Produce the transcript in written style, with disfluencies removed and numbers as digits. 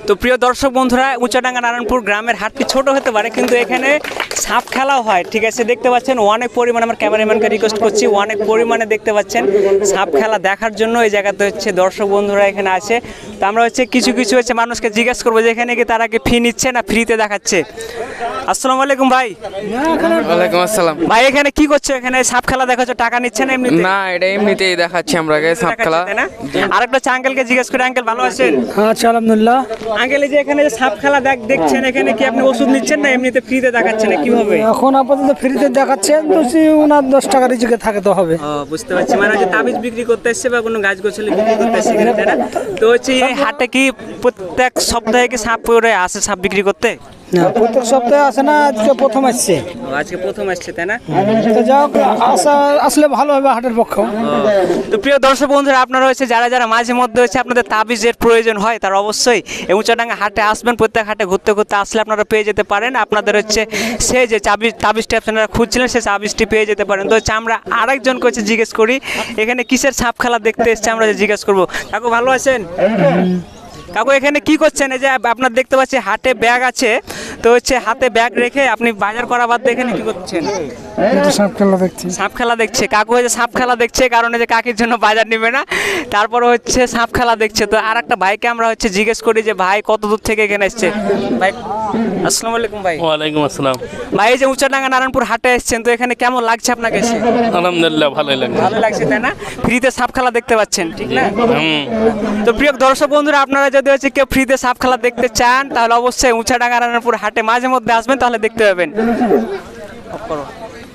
তো প্রিয় দর্শক বন্ধুরা, উচাডাঙ্গা নারায়ণপুর গ্রামের হাটটি ছোট হতে পারে, কিন্তু এখানে সাপ খেলাও হয়। ঠিক আছে, দেখতে পাচ্ছেন অনেক পরিমাণে, আমার ক্যামেরাম্যানকে রিকোয়েস্ট করছি, অনেক পরিমাণে দেখতে পাচ্ছেন সাপ খেলা দেখার জন্য এই জায়গাতে হচ্ছে দর্শক বন্ধুরা এখানে আছে। তো আমরা হচ্ছে কিছু কিছু হচ্ছে মানুষকে জিজ্ঞেস করবো যে এখানে কি তারা কি ফি নিচ্ছে না ফ্রিতে দেখাচ্ছে। আসসালামু আলাইকুম ভাই। ওয়ালাইকুম আসসালাম। ভাই এখানে কি করছো? এখানে সাপ খেলা দেখাচ্ছ, টাকা নিচ্ছে না এমনিতে? না, এটা এমনিতেই দেখাচ্ছি আমরা সাপ খেলা। আরেকটা আঙ্কেলকে জিজ্ঞেস করে, আঙ্কেল ভালো আছেন? আচ্ছা, আলহামদুলিল্লাহ। আঙ্কেল, এই যে এখানে যে সাপ খেলা দেখছেন, এখানে কি আপনি ওষুধ নিচ্ছেন না এমনিতে ফ্রিতে দেখাচ্ছেন, কিভাবে? এখন আপাতত ফ্রিতে দেখাচ্ছেন, তো ওনার 10 টাকা রিজিকে থাকে তো হবে। বুঝতে পারছি, মানে হচ্ছে তাবিজ বিক্রি করতে এসছে বা কোনো গাছ গোছালি বিক্রি করতে এসছে এখানে, তাই না? তো হচ্ছে এই হাটে কি প্রত্যেক সপ্তাহে কি সাপ পরে আসে সাপ বিক্রি করতে? না, প্রত্যেক সপ্তাহে আসে না, আজকে প্রথম আসছে। আজকে প্রথম আসছে, তাই না? তো যাও, আসলে ভালো হবে হাটের পক্ষে। তো প্রিয় দর্শক বন্ধুরা, আপনারা হচ্ছে যারা যারা মাঝে মধ্যে হচ্ছে আপনাদের তাবিজের প্রয়োজন হয়, তারা অবশ্যই এই উচাডাঙ্গা হাটে আসবেন। প্রত্যেক হাটে ঘুরতে ঘুরতে আসলে আপনারা পেয়ে যেতে পারেন। আপনাদের হচ্ছে সেই যে তাবিজটি আপনারা খুঁজছিলেন, সেই তাবিজটি পেয়ে যেতে পারেন। তো হচ্ছে আমরা আরেকজনকে হচ্ছে জিজ্ঞেস করি এখানে কিসের সাপ খেলা দেখতে এসছে, আমরা জিজ্ঞেস করবো। কাকু ভালো আছেন? কাকু এখানে কি করছেন? এই যে আপনার দেখতে পাচ্ছি হাটে ব্যাগ আছে, তো হচ্ছে হাতে ব্যাগ রেখে আপনি বাজার করা বাদ দিয়ে এখানে কি করছেন? সাপ খেলা দেখছি। সাপ খেলা দেখছে কাকু, হচ্ছে সাপ খেলা দেখছে কারণ যে কাকির জন্য বাজার নেবে না, তারপরে হচ্ছে সাপ খেলা দেখছে। তো আর একটা ভাইকে আমরা হচ্ছে জিজ্ঞেস করি যে ভাই কত দূর থেকে এখানে এসছে। ভাই আসসালামু আলাইকুম। ভাই ওয়ালাইকুম আসসালাম। ভাই এই যে উচাডাঙ্গা নারায়ণপুর হাটে এসেছেন, তো এখানে কেমন লাগছে আপনাকে এসে? আলহামদুলিল্লাহ ভালোই লাগছে। ভালো লাগছে, তাই না? ফ্রিতে সাপ খেলা দেখতে পাচ্ছেন, ঠিক না? তো প্রিয় দর্শক বন্ধুরা, আপনারা যদি হচ্ছে কেউ ফ্রিতে সাপ খেলা দেখতে চান, তাহলে অবশ্যই উচাডাঙ্গা নারায়ণপুর হাটে মাঝে মধ্যে আসবেন, তাহলে দেখতে পাবেন।